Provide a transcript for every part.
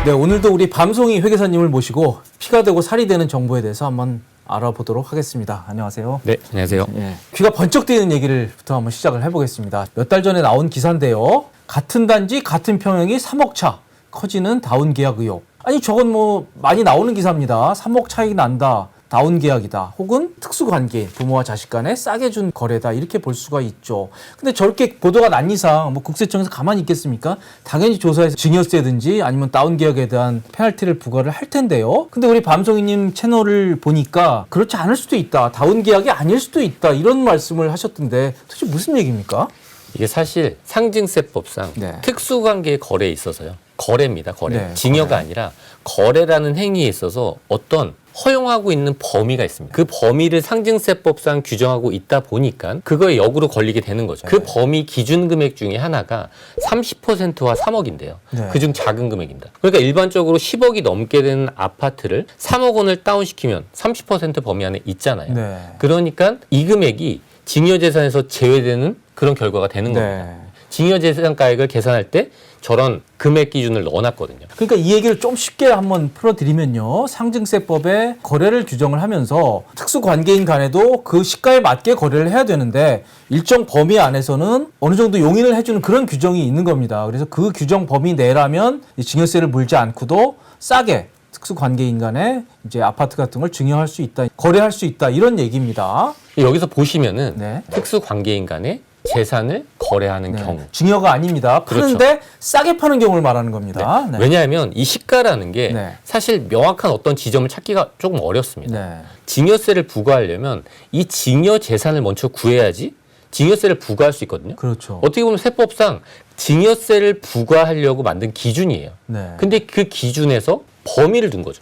네, 오늘도 우리 밤송이 회계사님을 모시고 피가 되고 살이 되는 정보에 대해서 한번 알아보도록 하겠습니다. 안녕하세요. 네, 안녕하세요. 예, 귀가 번쩍 뜨이는 얘기를부터 한번 시작을 해보겠습니다. 몇 달 전에 나온 기사인데요. 같은 단지 같은 평형이 3억 차 커지는 다운 계약 의혹. 아니 저건 뭐 많이 나오는 기사입니다. 3억 차이 난다. 다운 계약이다. 혹은 특수관계인 부모와 자식 간에 싸게 준 거래다. 이렇게 볼 수가 있죠. 근데 저렇게 보도가 난 이상 뭐 국세청에서 가만히 있겠습니까? 당연히 조사해서 증여세든지 아니면 다운 계약에 대한 페널티를 부과를 할 텐데요. 근데 우리 밤송이님 채널을 보니까 그렇지 않을 수도 있다. 다운 계약이 아닐 수도 있다. 이런 말씀을 하셨던데 도대체 무슨 얘기입니까? 이게 사실 상증세법상 네. 특수관계 거래에 있어서요. 거래입니다. 거래. 네, 증여가 거래. 아니라 거래라는 행위에 있어서 어떤 허용하고 있는 범위가 있습니다. 그 범위를 상증세법상 규정하고 있다 보니까 그거에 역으로 걸리게 되는 거죠. 그 범위 기준 금액 중에 하나가 30%와 3억인데요. 네. 그중 작은 금액입니다. 그러니까 일반적으로 10억이 넘게 되는 아파트를 3억 원을 다운시키면 30% 범위 안에 있잖아요. 네. 그러니까 이 금액이 증여재산에서 제외되는 그런 결과가 되는 겁니다. 네. 증여재산가액을 계산할 때 저런 금액 기준을 넣어놨거든요. 그러니까 이 얘기를 좀 쉽게 한번 풀어드리면요. 상증세법에 거래를 규정을 하면서 특수관계인 간에도 그 시가에 맞게 거래를 해야 되는데 일정 범위 안에서는 어느 정도 용인을 해주는 그런 규정이 있는 겁니다. 그래서 그 규정 범위 내라면 이 증여세를 물지 않고도 싸게 특수관계인 간에 이제 아파트 같은 걸 증여할 수 있다, 거래할 수 있다 이런 얘기입니다. 여기서 보시면은 네. 특수관계인 간에 재산을 거래하는 네. 경우. 증여가 아닙니다. 파는데 싸게 파는 경우를 말하는 겁니다. 네. 왜냐하면 이 시가라는 게 네. 사실 명확한 어떤 지점을 찾기가 조금 어렵습니다. 네. 증여세를 부과하려면 이 증여 재산을 먼저 구해야지 증여세를 부과할 수 있거든요. 그렇죠. 어떻게 보면 세법상 증여세를 부과하려고 만든 기준이에요. 네. 근데 그 기준에서 범위를 둔 거죠.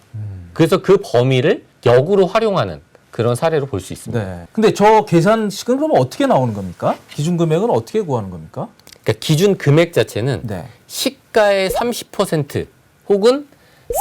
그래서 그 범위를 역으로 활용하는 그런 사례로 볼 수 있습니다. 네. 근데 저 계산식은 그러면 어떻게 나오는 겁니까? 기준 금액은 어떻게 구하는 겁니까? 그러니까 기준 금액 자체는 네. 시가의 30% 혹은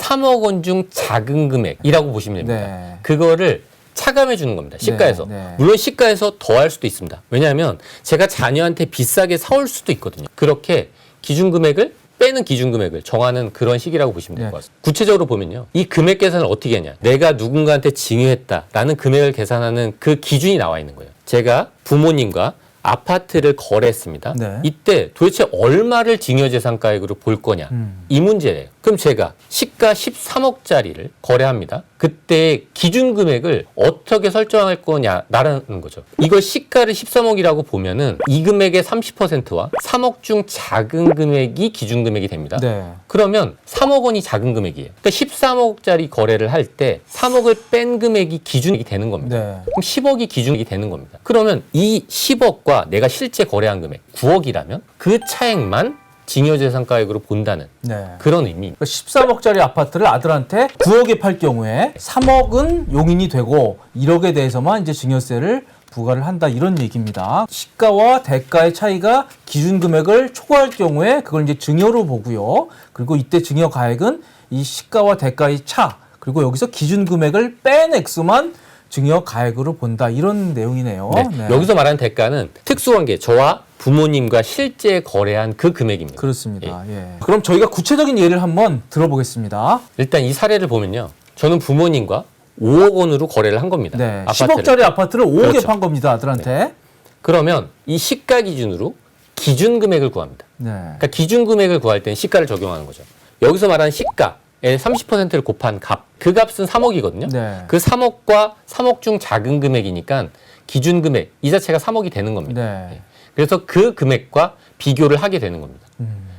3억 원 중 작은 금액이라고 보시면 됩니다. 네. 그거를 차감해 주는 겁니다. 시가에서. 네, 네. 물론 시가에서 더할 수도 있습니다. 왜냐하면 제가 자녀한테 비싸게 사올 수도 있거든요. 그렇게 기준 금액을 빼는 기준 금액을 정하는 그런 식이라고 보시면 될 것 같습니다. 구체적으로 보면요. 이 금액 계산을 어떻게 하냐. 내가 누군가한테 증여했다라는 금액을 계산하는 그 기준이 나와 있는 거예요. 제가 부모님과 아파트를 거래했습니다. 네. 이때 도대체 얼마를 증여재산가액으로 볼 거냐. 이 문제예요. 그럼 제가 시가 13억짜리를 거래합니다. 그때 기준 금액을 어떻게 설정할 거냐라는 거죠. 이걸 시가를 13억이라고 보면은 이 금액의 30%와 3억 중 작은 금액이 기준 금액이 됩니다. 네. 그러면 3억 원이 작은 금액이에요. 그러니까 13억짜리 거래를 할 때 3억을 뺀 금액이 기준이 되는 겁니다. 네. 그럼 10억이 기준이 되는 겁니다. 그러면 이 10억과 내가 실제 거래한 금액 9억이라면 그 차액만 증여재산가액으로 본다는 네. 그런 의미. 13억짜리 아파트를 아들한테 9억에 팔 경우에 3억은 용인이 되고 1억에 대해서만 이제 증여세를 부과를 한다 이런 얘기입니다. 시가와 대가의 차이가 기준 금액을 초과할 경우에 그걸 이제 증여로 보고요. 그리고 이때 증여 가액은 이 시가와 대가의 차 그리고 여기서 기준 금액을 뺀 액수만 증여 가액으로 본다 이런 내용이네요. 네. 네. 여기서 말하는 대가는 특수관계, 저와 부모님과 실제 거래한 그 금액입니다. 그렇습니다. 예. 그럼 저희가 구체적인 예를 한번 들어보겠습니다. 일단 이 사례를 보면요. 저는 부모님과 5억 원으로 거래를 한 겁니다. 네. 아파트를. 10억짜리 아파트를 5억에 그렇죠. 판 겁니다. 아들한테. 그러면 이 시가 기준으로 기준 금액을 구합니다. 네. 그러니까 기준 금액을 구할 때는 시가를 적용하는 거죠. 여기서 말하는 시가의 30%를 곱한 값, 그 값은 3억이거든요. 네. 그 3억과 3억 중 작은 금액이니까 기준 금액 이 자체가 3억이 되는 겁니다. 네. 그래서 그 금액과 비교를 하게 되는 겁니다.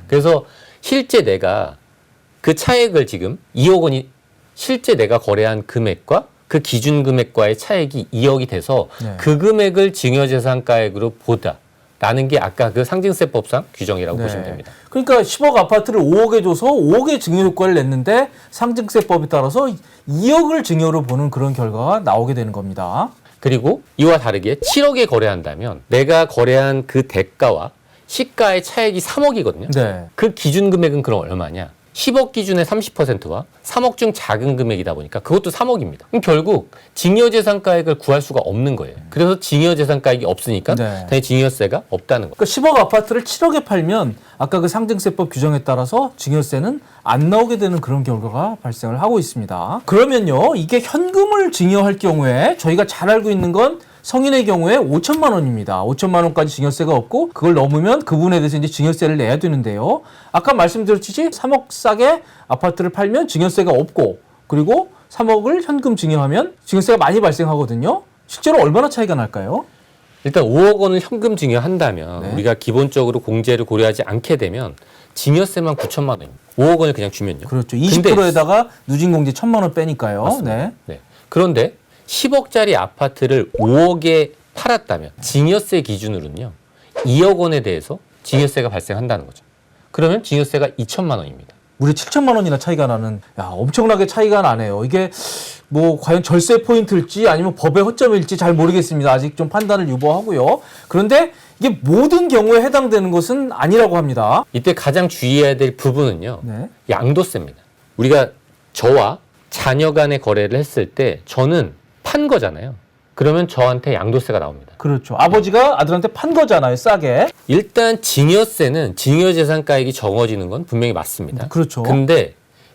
그래서 실제 내가 그 차액을 지금 2억 원이 실제 내가 거래한 금액과 그 기준 금액과의 차액이 2억이 돼서 네. 그 금액을 증여재산가액으로 보다라는 게 아까 그 상증세법상 규정이라고 네. 보시면 됩니다. 그러니까 10억 아파트를 5억에 줘서 5억의 증여 효과를 냈는데 상증세법에 따라서 2억을 증여로 보는 그런 결과가 나오게 되는 겁니다. 그리고 이와 다르게 7억에 거래한다면 내가 거래한 그 대가와 시가의 차액이 3억이거든요. 네. 그 기준 금액은 그럼 얼마냐? 10억 기준의 30%와 3억 중 작은 금액이다 보니까 그것도 3억입니다. 그럼 결국 증여재산가액을 구할 수가 없는 거예요. 그래서 증여재산가액이 없으니까 네. 당연히 증여세가 없다는 거예요. 그러니까 10억 아파트를 7억에 팔면 아까 그 상증세법 규정에 따라서 증여세는 안 나오게 되는 그런 결과가 발생을 하고 있습니다. 그러면요, 이게 현금을 증여할 경우에 저희가 잘 알고 있는 건 성인의 경우에 5천만 원입니다. 5천만 원까지 증여세가 없고 그걸 넘으면 그 부분에 대해서 이제 증여세를 내야 되는데요. 아까 말씀드렸듯이 3억 싸게 아파트를 팔면 증여세가 없고 그리고 3억을 현금 증여하면 증여세가 많이 발생하거든요. 실제로 얼마나 차이가 날까요? 일단 5억 원을 현금 증여한다면 네. 우리가 기본적으로 공제를 고려하지 않게 되면 증여세만 9천만 원입니다. 5억 원을 그냥 주면요. 그렇죠. 20%에다가 누진공제 1,000만 원 빼니까요. 맞습니다. 네. 네. 그런데 10억짜리 아파트를 5억에 팔았다면 증여세 기준으로는요. 2억 원에 대해서 증여세가 발생한다는 거죠. 그러면 증여세가 2천만 원입니다. 우리 7천만 원이나 차이가 나는, 야, 엄청나게 차이가 나네요. 이게 뭐 과연 절세 포인트일지 아니면 법의 허점일지 잘 모르겠습니다. 아직 좀 판단을 유보하고요. 그런데 이게 모든 경우에 해당되는 것은 아니라고 합니다. 이때 가장 주의해야 될 부분은요. 네. 양도세입니다. 우리가 저와 자녀 간의 거래를 했을 때 저는 판 거잖아요. 그러면 저한테 양도세가 나옵니다. 그렇죠. 아버지가 아들한테 판 거잖아요, 싸게. 일단 증여세는 증여재산가액이 적어지는 건 분명히 맞습니다. 그렇죠. 근데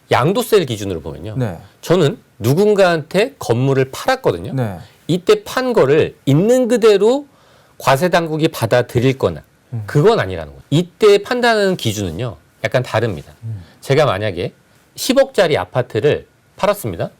양도세를 기준으로 보면요. 네. 저는 누군가한테 건물을 팔았거든요. 네. 이때 판 거를 있는 그대로 과세당국이 받아들일 거나 그건 아니라는 거예요. 이때 판단하는 기준은요. 약간 다릅니다. 제가 만약에 10억짜리 아파트를 팔았습니다.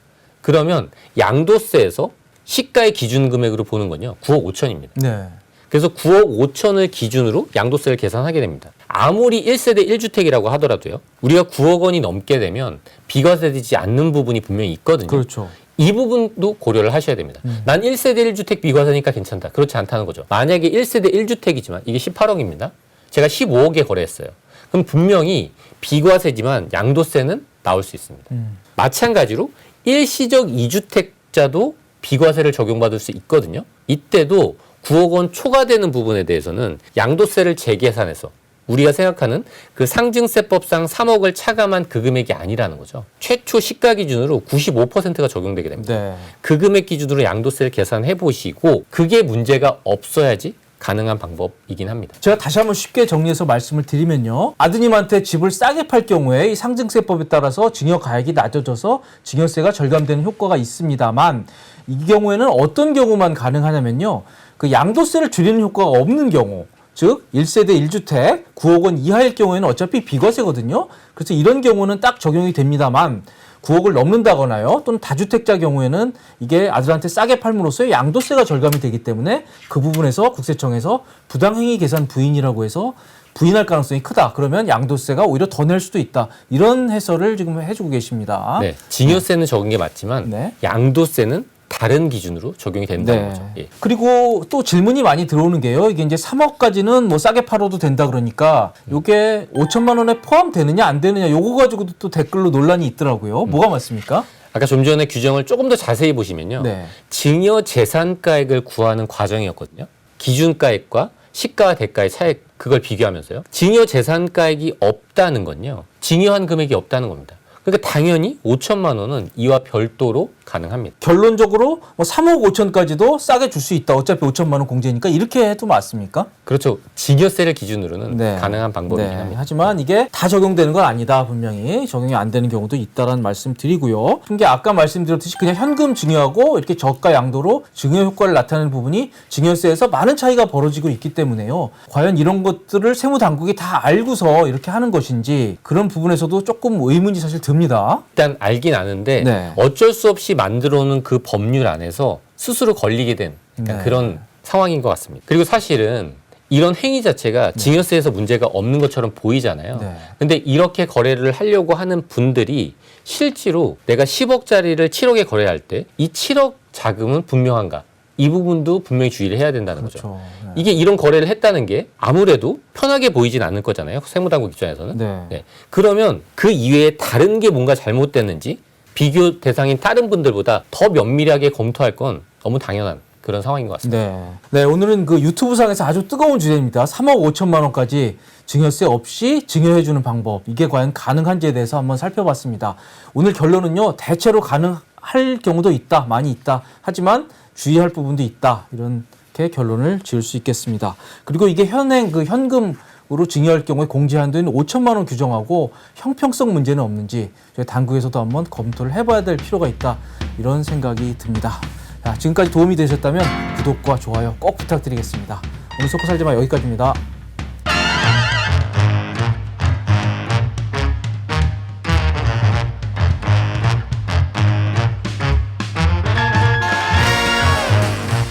그러면 양도세에서 시가의 기준 금액으로 보는 건요. 9억 5천입니다. 네. 그래서 9억 5천을 기준으로 양도세를 계산하게 됩니다. 아무리 1세대 1주택이라고 하더라도요. 우리가 9억 원이 넘게 되면 비과세되지 않는 부분이 분명히 있거든요. 그렇죠. 이 부분도 고려를 하셔야 됩니다. 난 1세대 1주택 비과세니까 괜찮다. 그렇지 않다는 거죠. 만약에 1세대 1주택이지만 이게 18억입니다. 제가 15억에 거래했어요. 그럼 분명히 비과세지만 양도세는 나올 수 있습니다. 마찬가지로 일시적 2주택자도 비과세를 적용받을 수 있거든요. 이때도 9억 원 초과되는 부분에 대해서는 양도세를 재계산해서 우리가 생각하는 그 상증세법상 3억을 차감한 그 금액이 아니라는 거죠. 최초 시가 기준으로 95%가 적용되게 됩니다. 네. 그 금액 기준으로 양도세를 계산해 보시고 그게 문제가 없어야지 가능한 방법이긴 합니다. 제가 다시 한번 쉽게 정리해서 말씀을 드리면요. 아드님한테 집을 싸게 팔 경우에 이 상증세법에 따라서 증여가액이 낮아져서 증여세가 절감되는 효과가 있습니다만 이 경우에는 어떤 경우만 가능하냐면요. 그 양도세를 줄이는 효과가 없는 경우, 즉 1세대 1주택 9억 원 이하일 경우에는 어차피 비과세거든요. 그래서 이런 경우는 딱 적용이 됩니다만 9억을 넘는다거나요. 또는 다주택자 경우에는 이게 아들한테 싸게 팔므로써 양도세가 절감이 되기 때문에 그 부분에서 국세청에서 부당행위 계산 부인이라고 해서 부인할 가능성이 크다. 그러면 양도세가 오히려 더 낼 수도 있다. 이런 해설을 지금 해주고 계십니다. 네, 증여세는 적은 게 맞지만 네. 양도세는 다른 기준으로 적용이 된다는 네. 거죠. 예. 그리고 또 질문이 많이 들어오는 게요. 이게 이제 3억까지는 뭐 싸게 팔아도 된다 그러니까 이게 5천만 원에 포함되느냐 안 되느냐 요거 가지고도 또 댓글로 논란이 있더라고요. 뭐가 맞습니까? 아까 좀 전에 규정을 조금 더 자세히 보시면요. 네. 증여재산가액을 구하는 과정이었거든요. 기준가액과 시가와 대가의 차액 그걸 비교하면서요. 증여재산가액이 없다는 건요. 증여한 금액이 없다는 겁니다. 그러니까 당연히 5천만 원은 이와 별도로 가능합니다. 결론적으로 뭐 3억 5천까지도 싸게 줄 수 있다. 어차피 5천만 원 공제니까 이렇게 해도 맞습니까? 그렇죠. 증여세를 기준으로는 네. 가능한 방법이긴 합니다. 하지만 이게 다 적용되는 건 아니다. 분명히 적용이 안 되는 경우도 있다라는 말씀 드리고요. 이게 아까 말씀드렸듯이 그냥 현금 증여하고 이렇게 저가 양도로 증여 효과를 나타내는 부분이 증여세에서 많은 차이가 벌어지고 있기 때문에요. 과연 이런 것들을 세무당국이 다 알고서 이렇게 하는 것인지 그런 부분에서도 조금 의문이 사실 듭니다. 일단 알긴 아는데 네. 어쩔 수 없이 만들어놓은 그 법률 안에서 스스로 걸리게 된 네. 그런 상황인 것 같습니다. 그리고 사실은 이런 행위 자체가 증여세에서 문제가 없는 것처럼 보이잖아요. 네. 근데 이렇게 거래를 하려고 하는 분들이 실제로 내가 10억짜리를 7억에 거래할 때 이 7억 자금은 분명한가? 이 부분도 분명히 주의를 해야 된다는 거죠. 그렇죠. 네. 이게 이런 거래를 했다는 게 아무래도 편하게 보이진 않을 거잖아요. 세무당국 입장에서는. 네. 네. 그러면 그 이외에 다른 게 뭔가 잘못됐는지 비교 대상인 다른 분들보다 더 면밀하게 검토할 건 너무 당연한 그런 상황인 것 같습니다. 네, 오늘은 그 유튜브상에서 아주 뜨거운 주제입니다. 3억 5천만 원까지 증여세 없이 증여해주는 방법, 이게 과연 가능한지에 대해서 한번 살펴봤습니다. 오늘 결론은요, 대체로 가능할 경우도 있다, 많이 있다. 하지만 주의할 부분도 있다. 이렇게 결론을 지을 수 있겠습니다. 그리고 이게 현행 그 현금으로 증여할 경우에 공제한도는 5천만 원 규정하고 형평성 문제는 없는지 저희 당국에서도 한번 검토를 해봐야 될 필요가 있다. 이런 생각이 듭니다. 자, 지금까지 도움이 되셨다면 구독과 좋아요 꼭 부탁드리겠습니다. 오늘 속고 살지마 여기까지입니다.